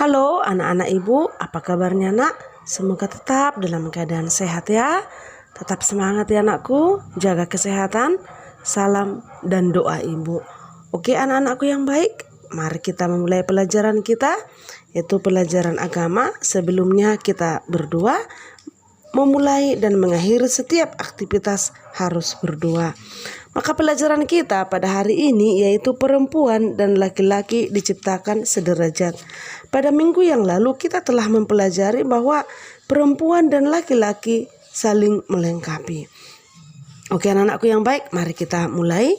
Halo anak-anak ibu, apa kabarnya nak? Semoga tetap dalam keadaan sehat ya. Tetap semangat ya anakku, jaga kesehatan. Salam dan doa ibu. Oke anak-anakku yang baik, mari kita memulai pelajaran kita, yaitu pelajaran agama. Sebelumnya kita berdoa. Memulai dan mengakhiri setiap aktivitas harus berdoa. Maka pelajaran kita pada hari ini yaitu perempuan dan laki-laki diciptakan sederajat. Pada minggu yang lalu kita telah mempelajari bahwa perempuan dan laki-laki saling melengkapi. Oke anak-anakku yang baik, mari kita mulai.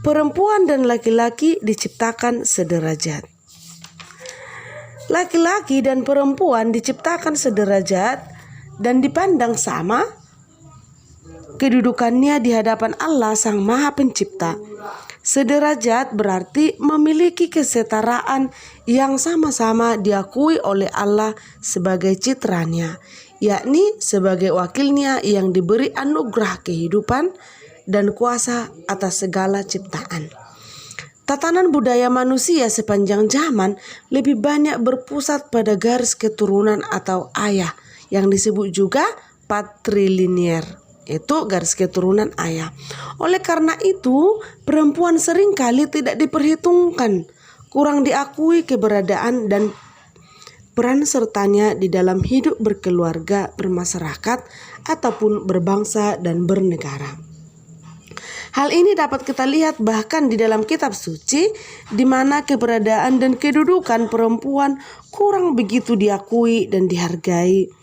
Perempuan dan laki-laki diciptakan sederajat. Laki-laki dan perempuan diciptakan sederajat dan dipandang sama kedudukannya di hadapan Allah Sang Maha Pencipta. Sederajat berarti memiliki kesetaraan yang sama-sama diakui oleh Allah sebagai citranya, yakni sebagai wakilnya yang diberi anugerah kehidupan dan kuasa atas segala ciptaan. Tatanan budaya manusia sepanjang zaman lebih banyak berpusat pada garis keturunan atau ayah, yang disebut juga patrilinear, itu garis keturunan ayah. Oleh karena itu, perempuan seringkali tidak diperhitungkan, kurang diakui keberadaan dan peran sertanya di dalam hidup berkeluarga, bermasyarakat, ataupun berbangsa dan bernegara. Hal ini dapat kita lihat bahkan di dalam kitab suci, di mana keberadaan dan kedudukan perempuan kurang begitu diakui dan dihargai.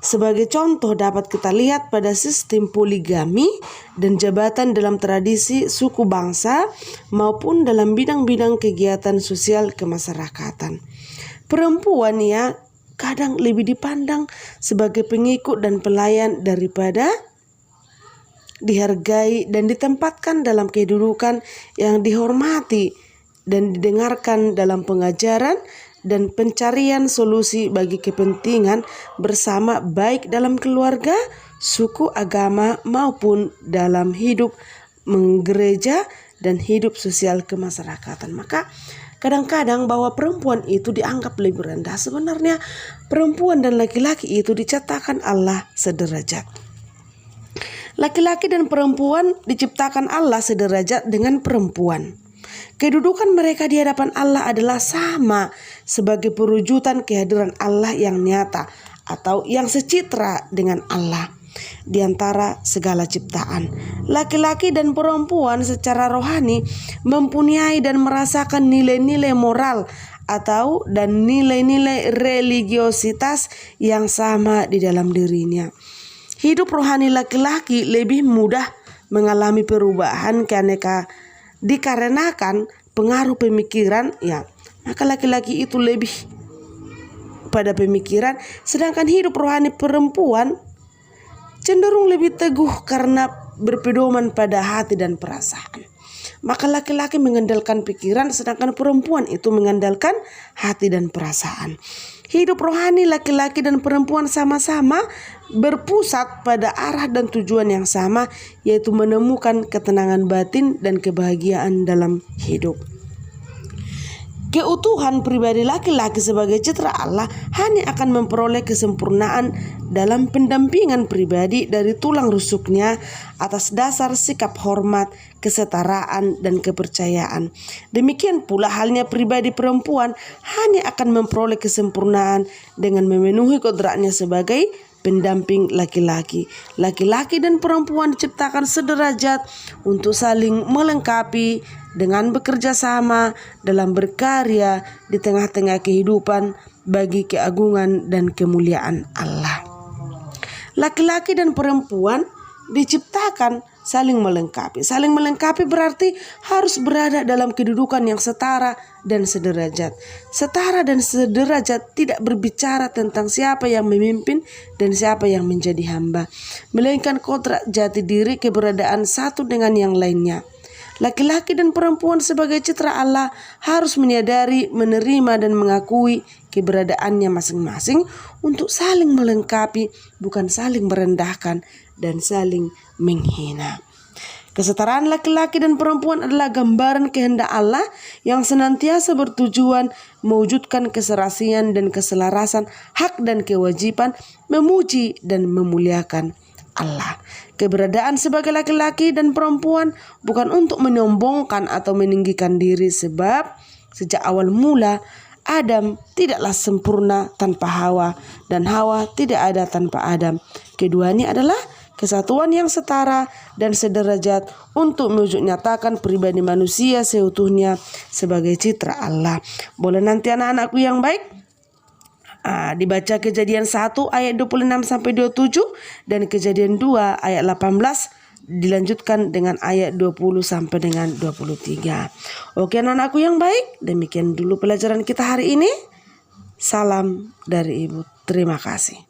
Sebagai contoh dapat kita lihat pada sistem poligami dan jabatan dalam tradisi suku bangsa maupun dalam bidang-bidang kegiatan sosial kemasyarakatan. Perempuan ya kadang lebih dipandang sebagai pengikut dan pelayan daripada dihargai dan ditempatkan dalam kedudukan yang dihormati dan didengarkan dalam pengajaran dan pencarian solusi bagi kepentingan bersama baik dalam keluarga, suku, agama maupun dalam hidup menggereja dan hidup sosial kemasyarakatan. Maka kadang-kadang bahwa perempuan itu dianggap lebih rendah. Sebenarnya perempuan dan laki-laki itu diciptakan Allah sederajat. Laki-laki dan perempuan diciptakan Allah sederajat dengan perempuan. Kedudukan mereka di hadapan Allah adalah sama sebagai perwujudan kehadiran Allah yang nyata atau yang secitra dengan Allah di antara segala ciptaan. Laki-laki dan perempuan secara rohani mempunyai dan merasakan nilai-nilai moral atau dan nilai-nilai religiositas yang sama di dalam dirinya. Hidup rohani laki-laki lebih mudah mengalami perubahan dikarenakan pengaruh pemikiran ya, maka laki-laki itu lebih pada pemikiran, sedangkan hidup rohani perempuan cenderung lebih teguh karena berpedoman pada hati dan perasaan. Maka laki-laki mengandalkan pikiran, sedangkan perempuan itu mengandalkan hati dan perasaan. Hidup rohani laki-laki dan perempuan sama-sama berpusat pada arah dan tujuan yang sama, yaitu menemukan ketenangan batin dan kebahagiaan dalam hidup. Keutuhan pribadi laki-laki sebagai citra Allah hanya akan memperoleh kesempurnaan dalam pendampingan pribadi dari tulang rusuknya atas dasar sikap hormat, kesetaraan, dan kepercayaan. Demikian pula halnya pribadi perempuan hanya akan memperoleh kesempurnaan dengan memenuhi kodratnya sebagai pendamping laki-laki. Laki-laki dan perempuan diciptakan sederajat untuk saling melengkapi dengan bekerja sama dalam berkarya di tengah-tengah kehidupan bagi keagungan dan kemuliaan Allah. Laki-laki dan perempuan diciptakan saling melengkapi. Saling melengkapi berarti harus berada dalam kedudukan yang setara dan sederajat. Setara dan sederajat tidak berbicara tentang siapa yang memimpin dan siapa yang menjadi hamba, melainkan kodrat jati diri keberadaan satu dengan yang lainnya. Laki-laki dan perempuan sebagai citra Allah harus menyadari, menerima dan mengakui keberadaannya masing-masing untuk saling melengkapi, bukan saling merendahkan dan saling menghina. Kesetaraan laki-laki dan perempuan adalah gambaran kehendak Allah yang senantiasa bertujuan mewujudkan keserasian dan keselarasan hak dan kewajiban memuji dan memuliakan Allah. Keberadaan sebagai laki-laki dan perempuan bukan untuk menyombongkan atau meninggikan diri, sebab sejak awal mula Adam tidaklah sempurna tanpa Hawa dan Hawa tidak ada tanpa Adam. Keduanya adalah kesatuan yang setara dan sederajat untuk mewujud nyatakan pribadi manusia seutuhnya sebagai citra Allah. Boleh nanti anak-anakku yang baik dibaca Kejadian 1 ayat 26 sampai 27 dan Kejadian 2 ayat 18 dilanjutkan dengan ayat 20 sampai dengan 23. Oke anak-anakku yang baik, demikian dulu pelajaran kita hari ini. Salam dari Ibu. Terima kasih.